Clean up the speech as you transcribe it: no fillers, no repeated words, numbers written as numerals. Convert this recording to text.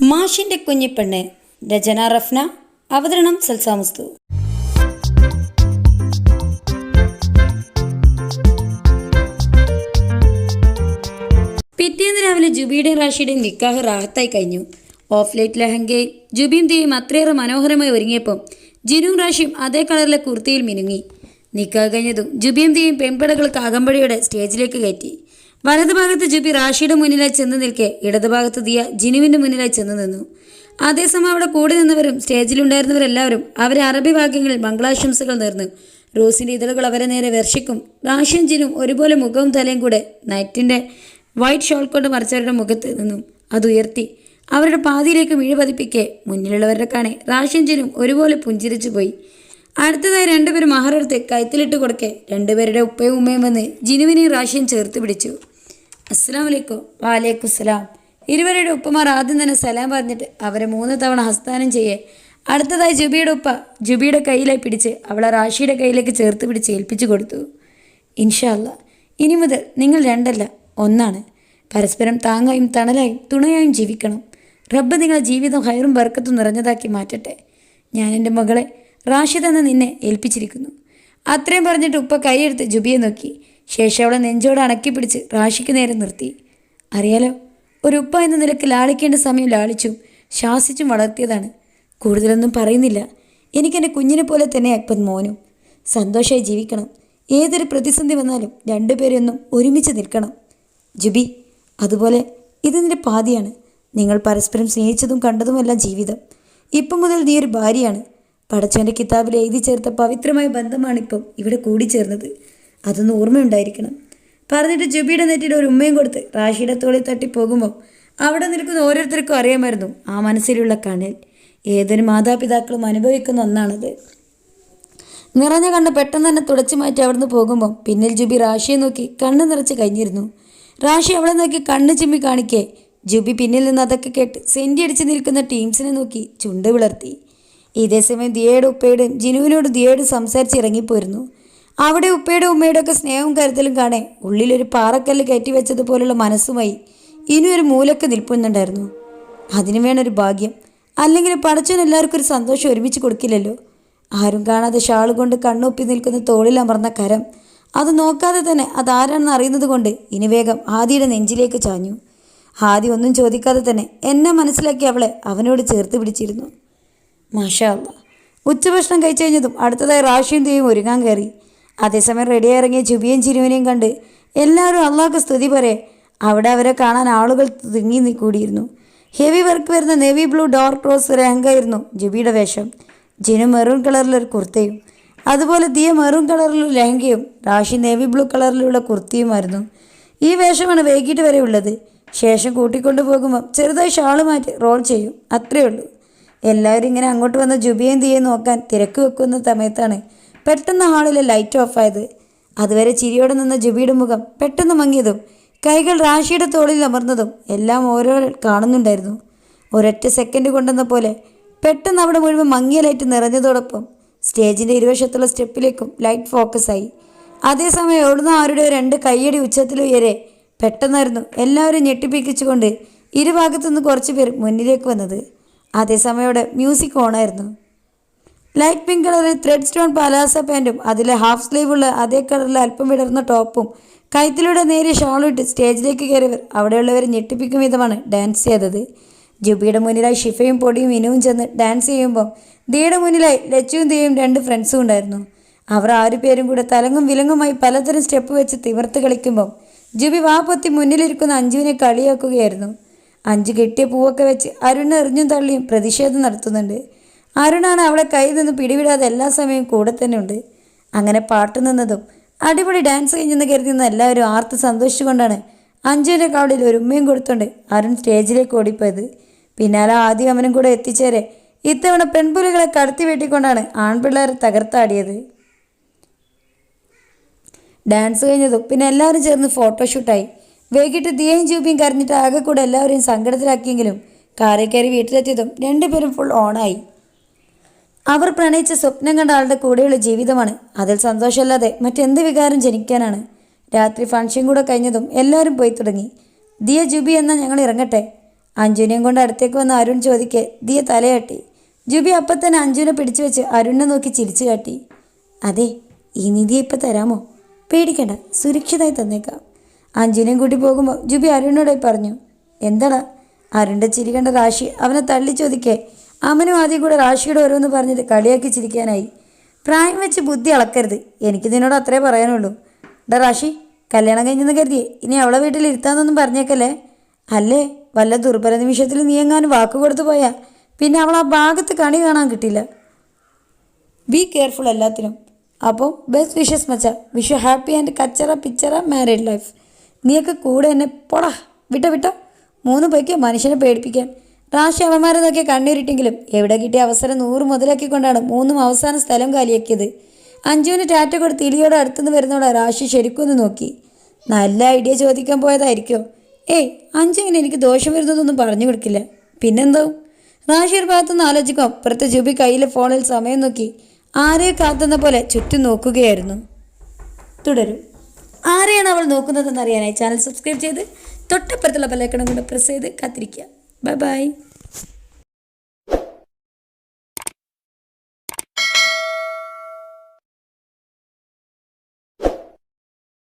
മാഷിന്റെ കുഞ്ഞിപ്പെണ്ണ്. രചന റഫ്ന. അവതരണം സൽസാമുസ്തു. പിറ്റേന്ന് രാവിലെ ജുബിയുടെയും റാഷിയുടെയും നിക്കാഹ് റാഹത്തായി കഴിഞ്ഞു. ഓഫ് ലൈറ്റ് ലഹങ്കയിൽ ജുബിയും ദിയയും അത്രയേറെ മനോഹരമായി ഒരുങ്ങിയപ്പോൾ ജിനുവും റാഷിയും അതേ കളറിലെ കുർത്തിയിൽ മിനുങ്ങി. നിക്കാഹ് കഴിഞ്ഞതും ജുബിയും ദിയയും പെൺപടകൾക്ക് അകമ്പടിയോടെ സ്റ്റേജിലേക്ക് കയറ്റി. വലതുഭാഗത്ത് ജുബി റാഷിയുടെ മുന്നിലായി ചെന്ന് നിൽക്കെ ഇടതുഭാഗത്ത് ദിയ ജിനുവിൻ്റെ മുന്നിലായി ചെന്ന് നിന്നു. അതേസമയം അവിടെ കൂടി നിന്നവരും സ്റ്റേജിലുണ്ടായിരുന്നവരെല്ലാവരും അവരെ അറബി വാക്യങ്ങളിൽ മംഗളാശംസകൾ നേർന്നു. റോസിൻ്റെ ഇതളുകൾ അവരെ നേരെ വർഷിക്കും. റാഷിയും ജിനും ഒരുപോലെ മുഖവും തലയും കൂടെ നൈറ്റിൻ്റെ വൈറ്റ് ഷോൾ കൊണ്ട് മറിച്ചവരുടെ മുഖത്ത് നിന്നും അതുയർത്തി അവരുടെ പാതിയിലേക്ക് മിഴി പതിപ്പിക്കെ മുന്നിലുള്ളവരുടെ കാണെ റാഷിയും ജിനും ഒരുപോലെ പുഞ്ചിരിച്ചു പോയി. അടുത്തതായി രണ്ടുപേരും മഹറെടുത്ത് കൈത്തിലിട്ട് കൊടുക്കെ രണ്ടുപേരുടെ ഉപ്പയും ഉമ്മയും വന്ന് ജിനുവിനെയും റാഷിയും ചേർത്ത് പിടിച്ചു. അസ്സലാമു അലൈക്കും. വാലേക്കും സലാം. ഇരുവരുടെ ഉപ്പമാർ ആദ്യം തന്നെ സലാം പറഞ്ഞിട്ട് അവരെ 3 തവണ ഹസ്താനം ചെയ്യേ അടുത്തതായി ജുബിയുടെ ഉപ്പ ജുബിയുടെ കയ്യിലായി പിടിച്ച് അവളെ റാഷിയുടെ കയ്യിലേക്ക് ചേർത്ത് പിടിച്ച് ഏൽപ്പിച്ചു കൊടുത്തു. ഇൻഷാ അല്ലാ, ഇനി മുതൽ നിങ്ങൾ രണ്ടല്ല ഒന്നാണ്. പരസ്പരം താങ്ങായും തണലായും തുണയായും ജീവിക്കണം. റബ്ബ് നിങ്ങളെ ജീവിതം ഹൈറും ബർക്കത്തും നിറഞ്ഞതാക്കി മാറ്റട്ടെ. ഞാൻ എൻ്റെ മകളെ റാഷിദ് എന്ന നിന്നെ ഏൽപ്പിച്ചിരിക്കുന്നു. അത്രയും പറഞ്ഞിട്ട് ഉപ്പ കൈയെടുത്ത് ജുബിയെ നോക്കി. ശേഷം അവളെ നെഞ്ചോട് അണക്കി പിടിച്ച് റാഷിക്ക് നേരെ നിർത്തി. അറിയാലോ, ഒരു ഉപ്പ എന്ന നിലയ്ക്ക് ലാളിക്കേണ്ട സമയം ലാളിച്ചും ശാസിച്ചും വളർത്തിയതാണ്. കൂടുതലൊന്നും പറയുന്നില്ല. എനിക്കെൻ്റെ കുഞ്ഞിനെ പോലെ തന്നെ ഇപ്പം മോനും. സന്തോഷമായി ജീവിക്കണം. ഏതൊരു പ്രതിസന്ധി വന്നാലും രണ്ടുപേരെയൊന്നും ഒരുമിച്ച് നിൽക്കണം. ജുബി, അതുപോലെ ഇത് നിൻ്റെ പാതിയാണ്. നിങ്ങൾ പരസ്പരം സ്നേഹിച്ചതും കണ്ടതുമെല്ലാം ജീവിതം. ഇപ്പം മുതൽ നീ ഒരു ഭാര്യയാണ്. പടച്ചവൻ്റെ കിതാബിൽ എഴുതി ചേർത്ത പവിത്രമായ ബന്ധമാണിപ്പം ഇവിടെ കൂടിച്ചേർന്നത്. അതൊന്ന് ഓർമ്മയുണ്ടായിരിക്കണം. പറഞ്ഞിട്ട് ജുബിയുടെ നെറ്റിയിൽ ഒരു ഉമ്മയും കൊടുത്ത് റാഷിയുടെ തോളിൽ തട്ടി പോകുമ്പോൾ അവിടെ നിൽക്കുന്ന ഓരോരുത്തർക്കും അറിയാമായിരുന്നു ആ മനസ്സിലുള്ള കണ്ണൽ ഏതൊരു മാതാപിതാക്കളും അനുഭവിക്കുന്ന ഒന്നാണത്. നിറഞ്ഞ കണ്ണ് പെട്ടെന്ന് തന്നെ തുടച്ചു മാറ്റി അവിടുന്ന് പോകുമ്പോൾ പിന്നിൽ ജുബി റാഷിയെ നോക്കി കണ്ണ് നിറച്ച് കഴിഞ്ഞിരുന്നു. റാഷി അവളെ നോക്കി കണ്ണ് ചിമ്മി കാണിക്കേ ജുബി പിന്നിൽ നിന്ന് അതൊക്കെ കേട്ട് സെൻറ്റി അടിച്ച് നിൽക്കുന്ന ടീംസിനെ നോക്കി ചുണ്ട് വിളർത്തി. ഇതേസമയം ദിയയുടെ ഉപ്പയുടെയും ജിനുവിനോട് ദിയയോട് സംസാരിച്ച് ഇറങ്ങിപ്പോയിരുന്നു. അവിടെ ഉപ്പയുടെ ഉമ്മയുടെ ഒക്കെ സ്നേഹവും കരുതലും കാണേ ഉള്ളിലൊരു പാറക്കല്ല് കയറ്റി വെച്ചതുപോലുള്ള മനസ്സുമായി ഇനി ഒരു മൂലക്ക് നിൽപ്പുന്നുണ്ടായിരുന്നു. അതിനു വേണൊരു ഭാഗ്യം. അല്ലെങ്കിൽ പടച്ചവൻ എല്ലാവർക്കും ഒരു സന്തോഷം ഒരുമിച്ച് കൊടുക്കില്ലല്ലോ. ആരും കാണാതെ ഷാള് കൊണ്ട് കണ്ണൊപ്പി നിൽക്കുന്ന തോളിൽ അമർന്ന കരം അത് നോക്കാതെ തന്നെ അതാരാണെന്ന് അറിയുന്നത് കൊണ്ട് ഇനി വേഗം ആദിയുടെ നെഞ്ചിലേക്ക് ചാഞ്ഞു. ആദി ഒന്നും ചോദിക്കാതെ തന്നെ എന്നെ മനസ്സിലാക്കി അവളെ അവനോട് ചേർത്ത് പിടിച്ചിരുന്നു. മാഷാ അല്ലാ. ഉച്ചഭക്ഷണം കഴിച്ചു കഴിഞ്ഞതും അടുത്തതായി റാഷിയും ദിയയും ഒരുങ്ങാൻ കയറി. അതേസമയം റെഡിയായി ഇറങ്ങിയ ജുബിയും ചിരുവിനെയും കണ്ട് എല്ലാവരും അള്ളാഹ്ക്ക് സ്തുതി പറയെ അവിടെ അവരെ കാണാൻ ആളുകൾ തിങ്ങി കൂടിയിരുന്നു. ഹെവി വർക്ക് വരുന്ന നേവി ബ്ലൂ ഡാർക്ക് റോസ് ലെഹങ്കയായിരുന്നു ജുബിയുടെ വേഷം. ജിനു മെറൂൺ കളറിലൊരു കുർത്തയും അതുപോലെ ദിയ മെറൂൺ കളറിലുള്ള ലെഹങ്കയും റാഷി നേവി ബ്ലൂ കളറിലുള്ള കുർത്തിയുമായിരുന്നു. ഈ വേഷമാണ് വൈകിട്ട് വരെ ഉള്ളത്. ശേഷം കൂട്ടിക്കൊണ്ടു പോകുമ്പോൾ ചെറുതായി ഷാള് മാറ്റി റോൾ ചെയ്യും, അത്രയേ ഉള്ളൂ. എല്ലാവരും ഇങ്ങനെ അങ്ങോട്ട് വന്ന ജുബിയും ദിയയും നോക്കാൻ തിരക്ക് വെക്കുന്ന സമയത്താണ് പെട്ടെന്ന് ഹാളിലെ ലൈറ്റ് ഓഫായത്. അതുവരെ ചിരിയോടെ നിന്ന ജുബിയുടെ മുഖം പെട്ടെന്ന് മങ്ങിയതും കൈകൾ റാഷിയുടെ തോളിൽ അമർന്നതും എല്ലാം ഓരോ കാണുന്നുണ്ടായിരുന്നു. ഒരൊറ്റ സെക്കൻഡ് കൊണ്ടെന്ന പോലെ പെട്ടെന്ന് അവിടെ മുഴുവൻ മങ്ങിയ ലൈറ്റ് നിറഞ്ഞതോടൊപ്പം സ്റ്റേജിൻ്റെ ഇരുവശത്തുള്ള സ്റ്റെപ്പിലേക്കും ലൈറ്റ് ഫോക്കസായി. അതേസമയം എവിടുന്ന് ആരുടെ 2 കയ്യടി ഉച്ചത്തിലുയരെ പെട്ടെന്നായിരുന്നു എല്ലാവരും ഞെട്ടിപ്പിച്ചുകൊണ്ട് ഇരുഭാഗത്തുനിന്ന് കുറച്ച് പേർ മുന്നിലേക്ക് വന്നത്. അതേസമയം അവിടെ മ്യൂസിക് ഓണായിരുന്നു. ലൈറ്റ് പിങ്ക് കളറിൽ ത്രെഡ് സ്റ്റോൺ പലാസ പാൻറ്റും അതിലെ ഹാഫ് സ്ലീവുള്ള അതേ കളറിൽ അല്പം വിടർന്ന ടോപ്പും കൈത്തിലൂടെ നേരിയ ഷാളിട്ട് സ്റ്റേജിലേക്ക് കയറിയവർ അവിടെയുള്ളവരെ ഞെട്ടിപ്പിക്കും വിധമാണ് ഡാൻസ് ചെയ്തത്. ജുബിയുടെ മുന്നിലായി ഷിഫയും പൊടിയും ഇനുവും ചെന്ന് ഡാൻസ് ചെയ്യുമ്പോൾ ദിയയുടെ മുന്നിലായി ലച്ചുവും ദിയയും 2 ഫ്രണ്ട്സും ഉണ്ടായിരുന്നു. അവർ 6 പേരും കൂടെ തലങ്ങും വിലങ്ങുമായി പലതരം സ്റ്റെപ്പ് വെച്ച് തിമിർത്ത് കളിക്കുമ്പോൾ ജുബി വാപ്പൊത്തി മുന്നിലിരിക്കുന്ന അഞ്ജുവിനെ കളിയാക്കുകയായിരുന്നു. അഞ്ചു കെട്ടിയ പൂവൊക്കെ വെച്ച് അരുൺ എറിഞ്ഞും തള്ളിയും പ്രതിഷേധം നടത്തുന്നുണ്ട്. അരുണാണ് അവളെ കയ്യിൽ നിന്ന് പിടിവിടാതെ എല്ലാ സമയവും കൂടെ തന്നെ ഉണ്ട്. അങ്ങനെ പാട്ട് നിന്നതും അടിപൊളി ഡാൻസ് കഴിഞ്ഞെന്ന് കരുതുന്ന എല്ലാവരും ആർത്ത് സന്തോഷിച്ചുകൊണ്ടാണ് അഞ്ജുവിൻ്റെ കവളിൽ ഒരു ഉമ്മയും കൊടുത്തുകൊണ്ട് അരുൺ സ്റ്റേജിലേക്ക് ഓടിപ്പോയത്. പിന്നാലെ ആദ്യം അവനും കൂടെ എത്തിച്ചേരെ ഇത്തവണ പെൺപുലികളെ കടത്തി വെട്ടിക്കൊണ്ടാണ് ആൺപിള്ളേരെ തകർത്താടിയത്. ഡാൻസ് കഴിഞ്ഞതും പിന്നെ എല്ലാവരും ചേർന്ന് ഫോട്ടോഷൂട്ടായി. വൈകിട്ട് ദിയയും ജൂബിയും കരഞ്ഞിട്ട് ആകെ കൂടെ എല്ലാവരെയും സങ്കടത്തിലാക്കിയെങ്കിലും കാറിൽ കയറി വീട്ടിലെത്തിയതും 2 പേരും ഫുൾ ഓണായി. അവർ പ്രണയിച്ച സ്വപ്നം കണ്ട ആളുടെ കൂടെയുള്ള ജീവിതമാണ്. അതിൽ സന്തോഷമല്ലാതെ മറ്റെന്ത് വികാരം ജനിക്കാനാണ്. രാത്രി ഫംഗ്ഷൻ കൂടെ കഴിഞ്ഞതും എല്ലാവരും പോയി തുടങ്ങി. ദിയ ജുബി എന്നാൽ ഞങ്ങൾ ഇറങ്ങട്ടെ. അഞ്ജുനെയും കൊണ്ട് അടുത്തേക്ക് വന്ന് അരുൺ ചോദിക്കെ ദിയ തലയാട്ടി. ജുബി അപ്പം തന്നെ അഞ്ജുനെ പിടിച്ചു വെച്ച് അരുണിനെ നോക്കി ചിരിച്ചു കാട്ടി. അതെ, ഈ നിധിയെ ഇപ്പം തരാമോ? പേടിക്കണ്ട, സുരക്ഷിതമായി തന്നേക്കാം. അഞ്ജുനെയും കൂട്ടി പോകുമ്പോൾ ജുബി അരുണിനോടായി പറഞ്ഞു. എന്താടാ? അരുണിൻ്റെ ചിരി കണ്ട റാഷി അവനെ തള്ളി ചോദിക്കേ അവനും ആദ്യം കൂടെ റാഷിയോട് ഓരോന്ന് പറഞ്ഞത് കളിയാക്കി ചിരിക്കാനായി. പ്രായം വെച്ച് ബുദ്ധി അളക്കരുത്, എനിക്ക് നിന്നോട് അത്രേ പറയാനുള്ളൂ. ഡാ റാഷി, കല്യാണം കഴിഞ്ഞെന്ന് കരുതിയേ ഇനി അവളെ വീട്ടിൽ ഇരുത്താന്നൊന്നും പറഞ്ഞേക്കല്ലേ. അല്ലേ വല്ല ദുർബല നിമിഷത്തിൽ നീ എങ്ങാനും വാക്ക് കൊടുത്തു പോയാ പിന്നെ അവൾ ആ ഭാഗത്ത് കണി കാണാൻ കിട്ടില്ല. ബി കെയർഫുൾ എല്ലാത്തിനും. അപ്പോൾ best wishes matcha. Wish happy and കച്ചറ പിച്ചറ മാരീഡ് ലൈഫ്. നീയൊക്കെ കൂടെ എന്നെ പോടാ വിട്ടോ 3 പൈക്ക് മനുഷ്യനെ പേടിപ്പിക്കാൻ. റാഷി അവന്മാരെ നോക്കിയ കണ്ണീരിട്ടെങ്കിലും എവിടെ കിട്ടിയ അവസരം 100 മുതലാക്കിക്കൊണ്ടാണ് 3 അവസാന സ്ഥലം കാലിയാക്കിയത്. അഞ്ജുവിന് ടാറ്റ കൊടുത്ത് ഇലിയോടെ അടുത്തുനിന്ന് വരുന്നോടെ റാഷി ശരിക്കൊന്ന് നോക്കി. നല്ല ഐഡിയ ചോദിക്കാൻ പോയതായിരിക്കോ? ഏയ്, അഞ്ജുവിന് എനിക്ക് ദോഷം വരുന്നതൊന്നും പറഞ്ഞു കൊടുക്കില്ല. പിന്നെന്താവും? റാഷി ഒരു ഭാഗത്തുനിന്ന് ആലോചിക്കും. അപ്പുറത്തെ ജുബി കയ്യിലെ ഫോണിൽ സമയം നോക്കി ആരെയോ കാത്തുന്ന പോലെ ചുറ്റും നോക്കുകയായിരുന്നു. തുടരും. ആരെയാണ് അവൾ നോക്കുന്നതെന്ന് അറിയാനായി ചാനൽ സബ്സ്ക്രൈബ് ചെയ്ത് തൊട്ടപ്പുറത്തുള്ള ബെല്ലൈക്കൺ കൊണ്ട് പ്രസ് ചെയ്ത് കാത്തിരിക്കുക. Bye bye.